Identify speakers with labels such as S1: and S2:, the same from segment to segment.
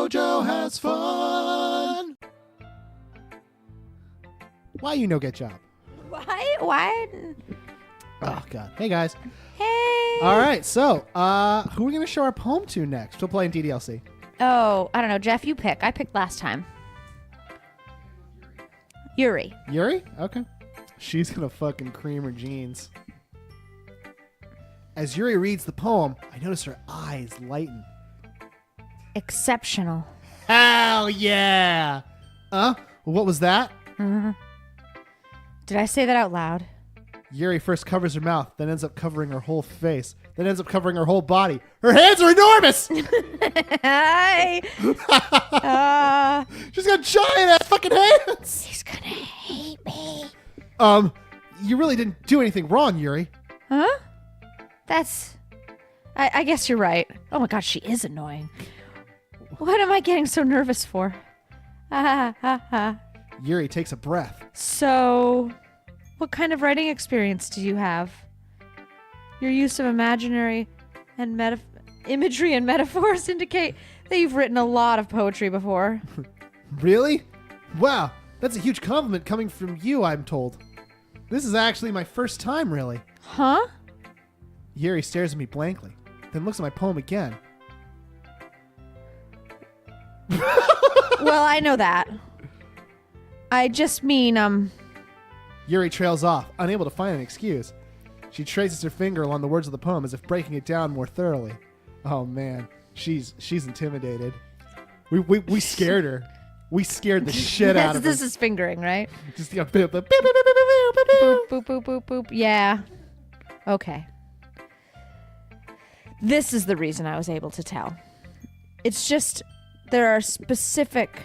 S1: JoJo has fun. Why you no get job?
S2: Why?
S1: Oh, God. Hey, guys.
S2: Hey.
S1: All right, so who are we going to show our poem to next? We'll play in DDLC.
S2: Oh, I don't know. Jeff, you pick. I picked last time. Yuri.
S1: Yuri? Okay. She's going to fucking cream her jeans. As Yuri reads the poem, I notice her eyes lighten.
S2: Exceptional.
S1: Hell yeah! What was that?
S2: Mm-hmm. Did I say that out loud?
S1: Yuri first covers her mouth, then ends up covering her whole face, then ends up covering her whole body. Her hands are enormous!
S2: Hi.
S1: She's got giant-ass fucking hands!
S2: He's gonna hate me.
S1: You really didn't do anything wrong, Yuri.
S2: Huh? I guess you're right. Oh my god, she is annoying. What am I getting so nervous for?
S1: Yuri takes a breath.
S2: So, what kind of writing experience do you have? Your use of imaginary and imagery and metaphors indicate that you've written a lot of poetry before.
S1: Really? Wow, that's a huge compliment coming from you, I'm told. This is actually my first time, really.
S2: Huh?
S1: Yuri stares at me blankly, then looks at my poem again.
S2: Well, I know that. I just mean,
S1: Yuri trails off, unable to find an excuse. She traces her finger along the words of the poem as if breaking it down more thoroughly. Oh man, she's intimidated. We scared her. We scared the shit out of her.
S2: This is fingering, right?
S1: Just boop,
S2: Boop, boop, boop, boop, boop. Yeah. Okay. This is the reason I was able to tell. It's just there are specific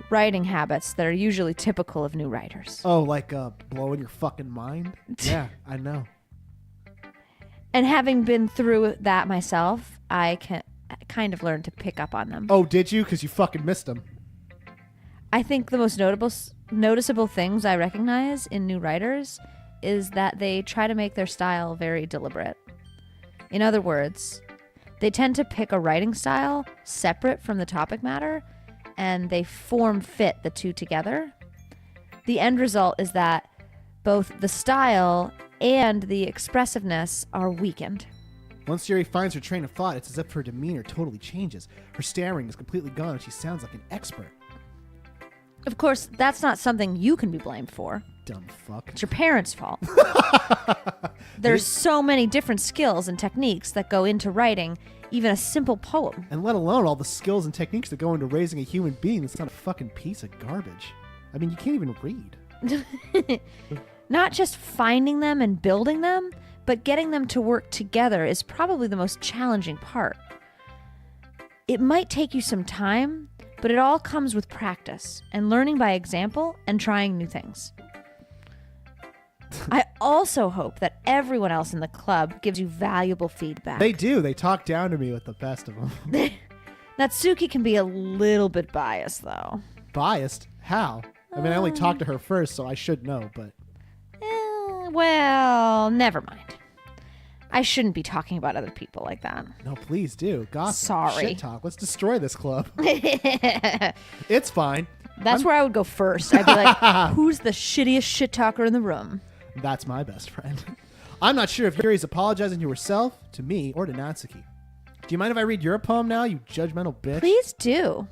S2: writing habits that are usually typical of new writers.
S1: Oh, like blowing your fucking mind? Yeah, I know.
S2: And having been through that myself, I can kind of learn to pick up on them.
S1: Oh, did you? Because you fucking missed them.
S2: I think the most noticeable things I recognize in new writers is that they try to make their style very deliberate. In other words, they tend to pick a writing style separate from the topic matter, and they form fit the two together. The end result is that both the style and the expressiveness are weakened.
S1: Once Yuri finds her train of thought, it's as if her demeanor totally changes. Her stammering is completely gone and she sounds like an expert.
S2: Of course, that's not something you can be blamed for.
S1: Dumb fuck.
S2: It's your parents' fault. There's so many different skills and techniques that go into writing even a simple poem.
S1: And let alone all the skills and techniques that go into raising a human being that's not a fucking piece of garbage. I mean, you can't even read.
S2: Not just finding them and building them, but getting them to work together is probably the most challenging part. It might take you some time, but it all comes with practice and learning by example and trying new things. I also hope that everyone else in the club gives you valuable feedback.
S1: They do. They talk down to me with the best of them.
S2: Natsuki can be a little bit biased, though.
S1: Biased? How? I mean, I only talked to her first, so I should know, but...
S2: Well, never mind. I shouldn't be talking about other people like that.
S1: No, please do. Gossip.
S2: Sorry.
S1: Shit talk. Let's destroy this club. It's fine.
S2: That's where I would go first. I'd be like, who's the shittiest shit talker in the room?
S1: That's my best friend. I'm not sure if Yuri's apologizing to herself, to me, or to Natsuki. Do you mind if I read your poem now, you judgmental bitch?
S2: Please do.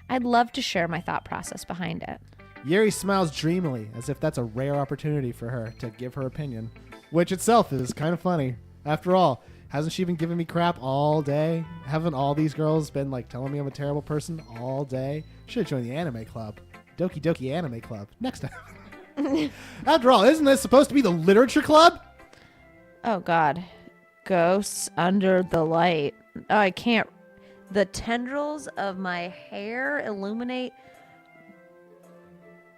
S2: I'd love to share my thought process behind it.
S1: Yuri smiles dreamily, as if that's a rare opportunity for her to give her opinion, which itself is kind of funny. After all, hasn't she been giving me crap all day? Haven't all these girls been like telling me I'm a terrible person all day? Should have joined the anime club. Doki Doki anime club. Next time. After all, isn't this supposed to be the literature club?
S2: Oh, God. Ghosts under the light. Oh, I can't. The tendrils of my hair illuminate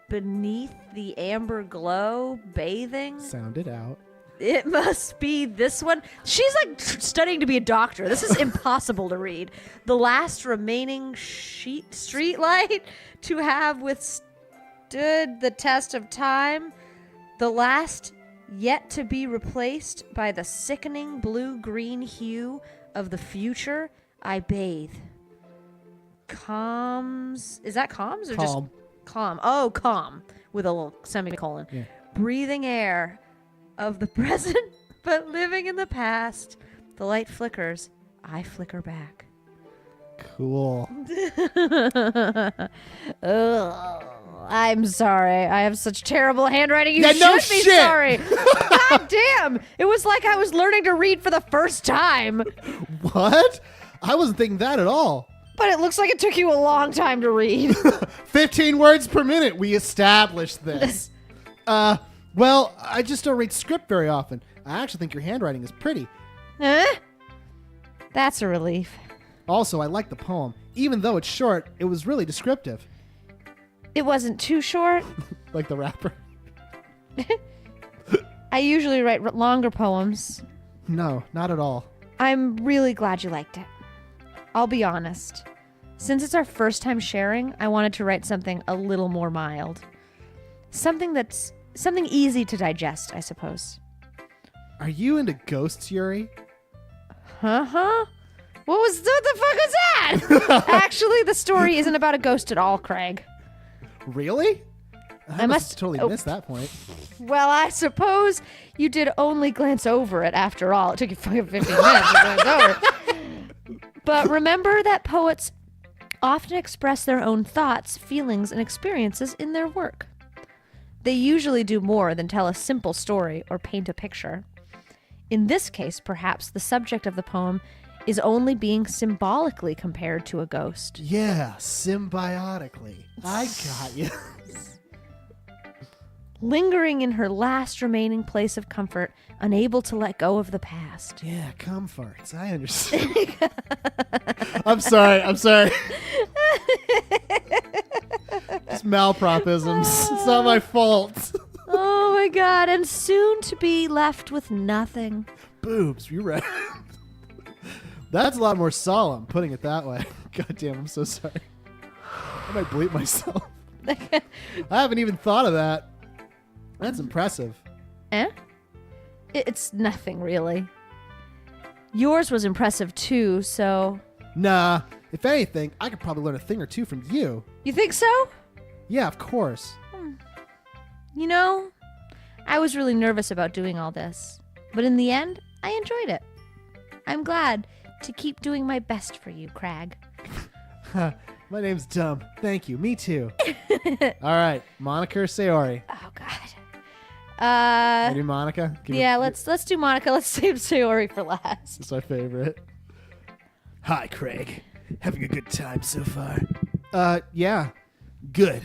S2: beneath the amber glow, bathing.
S1: Sound it out.
S2: It must be this one. She's like studying to be a doctor. This is impossible to read. The last remaining street light to have withstood the test of time. The last yet to be replaced by the sickening blue-green hue of the future I bathe. God, calms. Is that calms or
S1: Calm.
S2: just calm? Oh, calm with a little semicolon.
S1: Yeah.
S2: Breathing air of the present, but living in the past. The light flickers. I flicker back.
S1: Cool.
S2: Ugh, I'm sorry. I have such terrible handwriting. You
S1: Yeah,
S2: should
S1: no
S2: be
S1: shit.
S2: sorry. God damn. It was like I was learning to read for the first time.
S1: What? I wasn't thinking that at all.
S2: But it looks like it took you a long time to read.
S1: 15 words per minute. We established this. Well, I just don't read script very often. I actually think your handwriting is pretty.
S2: Huh? That's a relief.
S1: Also, I like the poem. Even though it's short, it was really descriptive.
S2: It wasn't too short.
S1: Like the rapper.
S2: I usually write longer poems.
S1: No, not at all.
S2: I'm really glad you liked it. I'll be honest. Since it's our first time sharing, I wanted to write something a little more mild. Something easy to digest, I suppose.
S1: Are you into ghosts, Yuri?
S2: What the fuck was that? Actually, the story isn't about a ghost at all, Craig.
S1: Really? I
S2: must-
S1: have totally
S2: oh.
S1: missed that point.
S2: Well, I suppose you did only glance over it after all. It took you fucking 15 minutes to glance over. But remember that poets often express their own thoughts, feelings, and experiences in their work. They usually do more than tell a simple story or paint a picture. In this case, perhaps the subject of the poem is only being symbolically compared to a ghost.
S1: Yeah, symbiotically. I got you.
S2: Lingering in her last remaining place of comfort, unable to let go of the past.
S1: Yeah, comforts. I understand. I'm sorry. Just malpropisms. It's not my fault.
S2: Oh my god, and soon to be left with nothing.
S1: Boobs, you're right. That's a lot more solemn, putting it that way. God damn, I'm so sorry. I might bleep myself. I haven't even thought of that. That's impressive.
S2: It's nothing, really. Yours was impressive too, so...
S1: Nah, if anything, I could probably learn a thing or two from you.
S2: You think so?
S1: Yeah, of course.
S2: You know, I was really nervous about doing all this, but in the end, I enjoyed it. I'm glad to keep doing my best for you, Crag.
S1: My name's Dumb. Thank you. Me too. All right, Monica or Sayori?
S2: Oh God.
S1: Maybe Monica?
S2: Yeah, let's do Monica. Let's save Sayori for last.
S1: It's my favorite.
S3: Hi, Craig. Having a good time so far?
S1: Yeah.
S3: Good.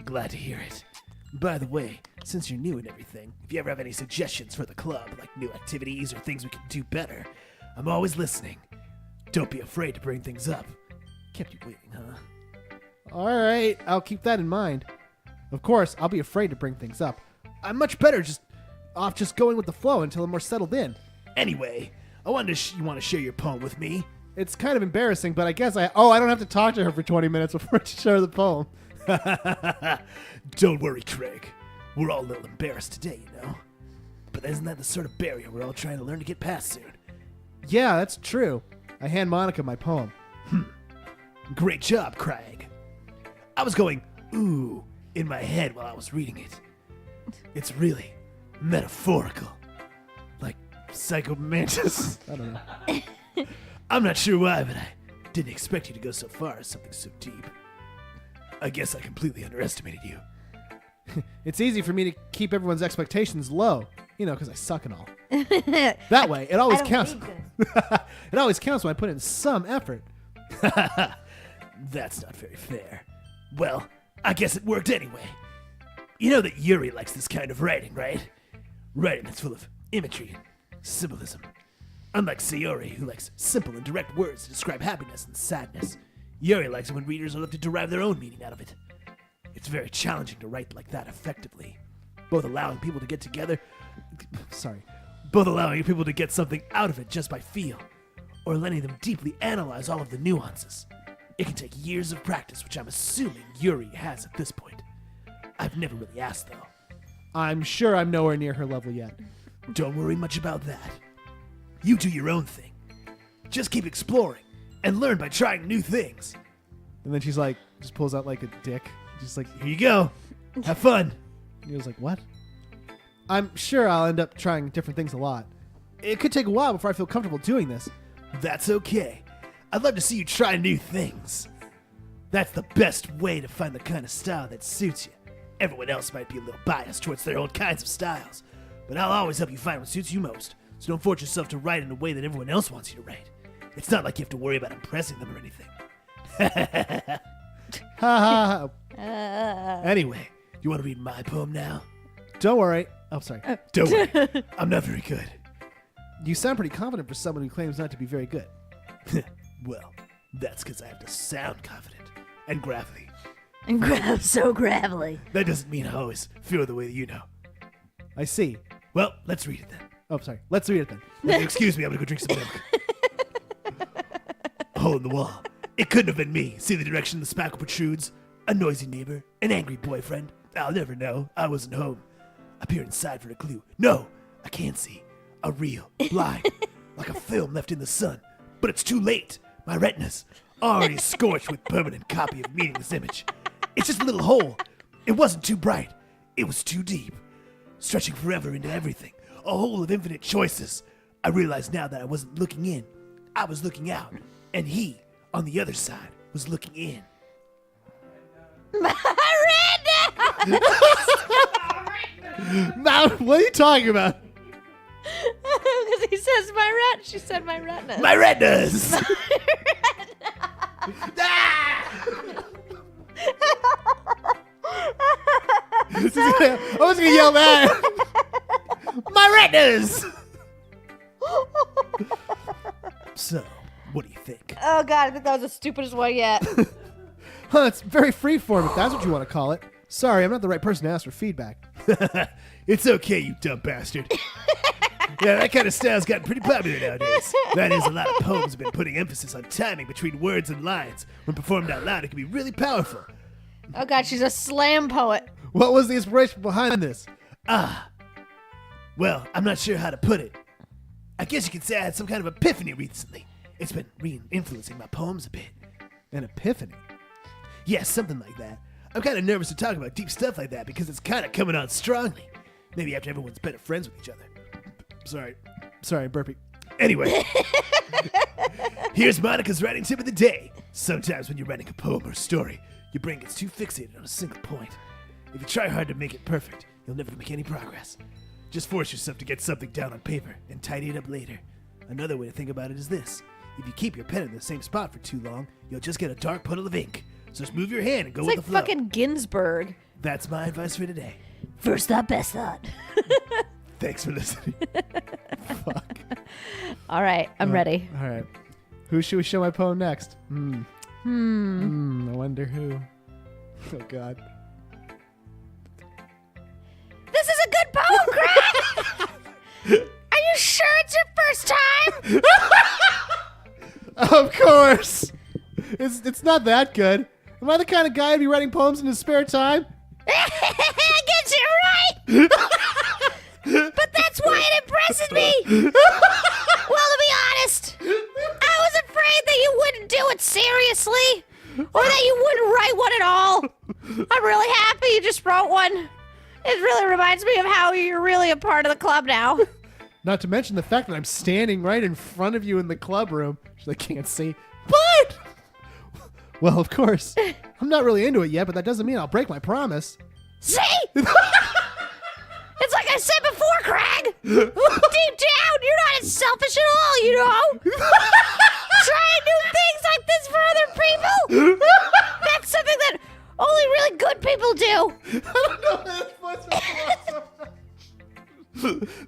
S3: Glad to hear it. By the way, since you're new and everything, if you ever have any suggestions for the club, like new activities or things we can do better, I'm always listening. Don't be afraid to bring things up. Kept you waiting, huh?
S1: All right, I'll keep that in mind. Of course, I'll be afraid to bring things up. I'm much better just going with the flow until I'm more settled in.
S3: Anyway, I wanted to you want to share your poem with me?
S1: It's kind of embarrassing, but I guess I don't have to talk to her for 20 minutes before I share the poem.
S3: Don't worry, Craig. We're all a little embarrassed today, you know? But isn't that the sort of barrier we're all trying to learn to get past soon?
S1: Yeah, that's true. I hand Monica my poem.
S3: Great job, Craig. I was going, ooh, in my head while I was reading it. It's really metaphorical. Like Psycho Mantis.
S1: I don't know.
S3: I'm not sure why, but I didn't expect you to go so far as something so deep. I guess I completely underestimated you.
S1: It's easy for me to keep everyone's expectations low, because I suck and all. That way, it always counts. It always counts when I put in some effort.
S3: That's not very fair. Well, I guess it worked anyway. You know that Yuri likes this kind of writing, right? Writing that's full of imagery and symbolism. Unlike Sayori, who likes simple and direct words to describe happiness and sadness, Yuri likes it when readers are left to derive their own meaning out of it. It's very challenging to write like that effectively, both allowing people to get something out of it just by feel, or letting them deeply analyze all of the nuances. It can take years of practice, which I'm assuming Yuri has at this point. I've never really asked, though.
S1: I'm sure I'm nowhere near her level yet.
S3: Don't worry much about that. You do your own thing. Just keep exploring and learn by trying new things.
S1: And then she's like, just pulls out like a dick. Just like,
S3: Here you go. Have fun.
S1: and he was like, what? I'm sure I'll end up trying different things a lot. It could take a while before I feel comfortable doing this.
S3: That's okay. I'd love to see you try new things. That's the best way to find the kind of style that suits you. Everyone else might be a little biased towards their own kinds of styles, but I'll always help you find what suits you most, so don't force yourself to write in a way that everyone else wants you to write. It's not like you have to worry about impressing them or anything.
S1: Ha ha ha.
S3: Anyway, you want to read my poem now?
S1: Don't worry. Oh, sorry.
S3: Don't worry, I'm not very good.
S1: You sound pretty confident for someone who claims not to be very good.
S3: Well, that's because I have to sound confident and gravelly.
S2: And so gravelly.
S3: That doesn't mean I always feel the way that you know.
S1: I see.
S3: Well, let's read it then.
S1: Oh, sorry. Let's read it then.
S3: Excuse me, I'm gonna go drink some milk. Hole in the wall. It couldn't have been me. See the direction the spackle protrudes? A noisy neighbor? An angry boyfriend? I'll never know. I wasn't home. I peer inside for a clue. No, I can't see. A real, blind, like a film left in the sun. But it's too late. My retina's already scorched with permanent copy of meaningless image. It's just a little hole. It wasn't too bright. It was too deep. Stretching forever into everything. A hole of infinite choices. I realize now that I wasn't looking in. I was looking out. And he, on the other side, was looking in.
S1: Now, what are you talking about?
S2: Because he says my ret. She said my retina.
S3: My retinas!
S1: I was gonna yell that.
S3: My retinas! So, what do you think?
S2: Oh god, I think that was the stupidest one yet.
S1: Huh, it's very freeform if that's what you want to call it. Sorry, I'm not the right person to ask for feedback.
S3: It's okay, you dumb bastard. Yeah, that kind of style's gotten pretty popular nowadays. That is, a lot of poems have been putting emphasis on timing between words and lines. When performed out loud, it can be really powerful.
S2: Oh god, she's a slam poet.
S1: What was the inspiration behind this?
S3: Well, I'm not sure how to put it. I guess you could say I had some kind of epiphany recently. It's been influencing my poems a bit.
S1: An epiphany.
S3: Yeah, something like that. I'm kind of nervous to talk about deep stuff like that because it's kind of coming on strongly. Maybe after everyone's better friends with each other. Sorry, burpee. Anyway, here's Monica's writing tip of the day. Sometimes when you're writing a poem or a story, your brain gets too fixated on a single point. If you try hard to make it perfect, you'll never make any progress. Just force yourself to get something down on paper and tidy it up later. Another way to think about it is this. If you keep your pen in the same spot for too long, you'll just get a dark puddle of ink. So just move your hand and go
S2: It's
S3: with
S2: like
S3: the flow.
S2: fucking Ginsburg.
S3: That's my advice for today.
S2: First thought, best thought.
S3: Thanks for listening.
S1: Fuck.
S2: All right, I'm ready.
S1: All right. Who should we show my poem next? I wonder who. Oh, God.
S2: This is a good poem, Craig! Are you sure it's your first time?
S1: Of course. It's not that good. Am I the kind of guy to be writing poems in his spare time?
S2: I guess you're right! But that's why it impresses me! Well, to be honest, I was afraid that you wouldn't do it seriously, or that you wouldn't write one at all. I'm really happy you just wrote one. It really reminds me of how you're really a part of the club now.
S1: Not to mention the fact that I'm standing right in front of you in the club room, which they can't see. But, well, of course, I'm not really into it yet, but that doesn't mean I'll break my promise.
S2: See? It's like I said before, Craig. Deep down, you're not as selfish at all, you know? Trying new things like this for other people? That's something that only really good people do.
S1: I don't know.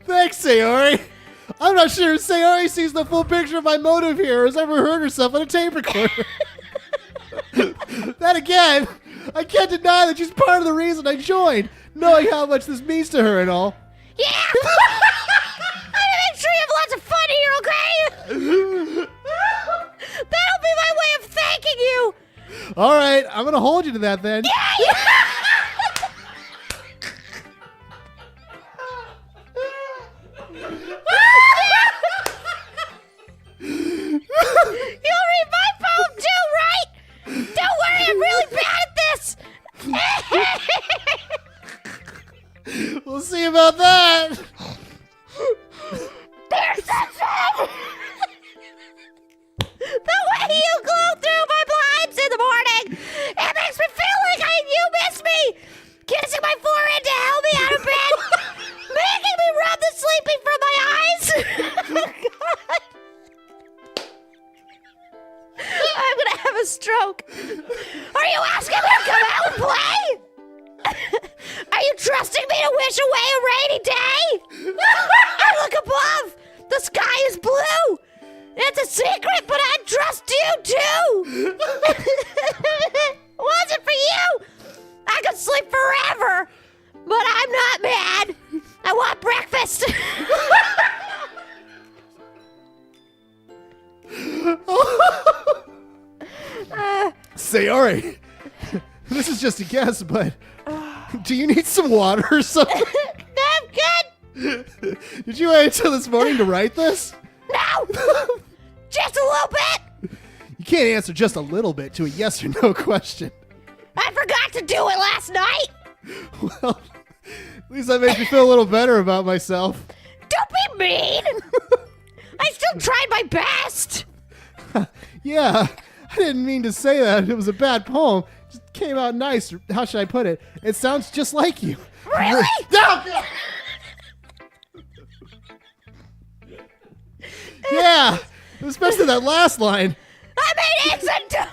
S1: Thanks, Sayori. I'm not sure if Sayori sees the full picture of my motive here or has ever heard herself on a tape recorder. Then again, I can't deny that she's part of the reason I joined, knowing how much this means to her and all.
S2: Yeah! I'm gonna make sure you have lots of fun here, okay? That'll be my way of thanking you!
S1: All right, I'm going to hold you to that then. You'll
S2: read my poem too, right? Don't worry! I am really bad at this.
S1: We'll see about that.
S2: There's something. The way you glow through my blinds in the morning, it makes me feel like you miss me. Kissing my forehead to help me out of bed, making me rub the sleeping from my eyes. God. I'm gonna have a stroke. Are you asking me to come out and play? Are you trusting me to wish away a rainy day? I look above. The sky is blue. It's a secret, but I trust you too. Was it for you? I could sleep forever, but I'm not mad. I want breakfast.
S1: Sayori, this is just a guess, but do you need some water or something?
S2: I'm good.
S1: Did you wait until this morning to write this?
S2: No, just a little bit.
S1: You can't answer just a little bit to a yes or no question.
S2: I forgot to do it last night.
S1: Well, at least that makes me feel a little better about myself.
S2: Don't be mean. I still tried my best.
S1: Yeah, I didn't mean to say that. It was a bad poem. It just came out nice. How should I put it? It sounds just like you.
S2: Really?
S1: No! Yeah, especially that last line.
S2: I made eggs and toast.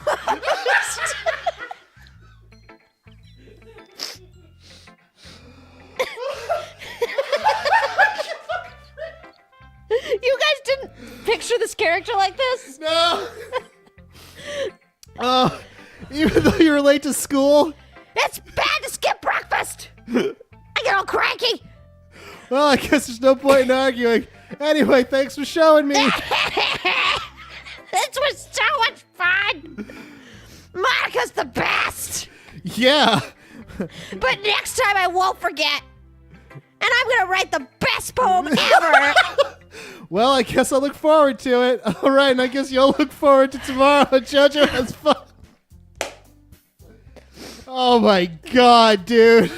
S2: You guys didn't picture this character like this?
S1: No. Even though you were late to school?
S2: It's bad to skip breakfast. I get all cranky.
S1: Well, I guess there's no point in arguing. Anyway, thanks for showing me.
S2: This was so much fun. Monica's the best.
S1: Yeah.
S2: But next time I won't forget. And I'm going to write the best poem ever.
S1: Well, I guess I'll look forward to it. All right, and I guess you'll look forward to tomorrow. JoJo has fun. Oh my god, dude.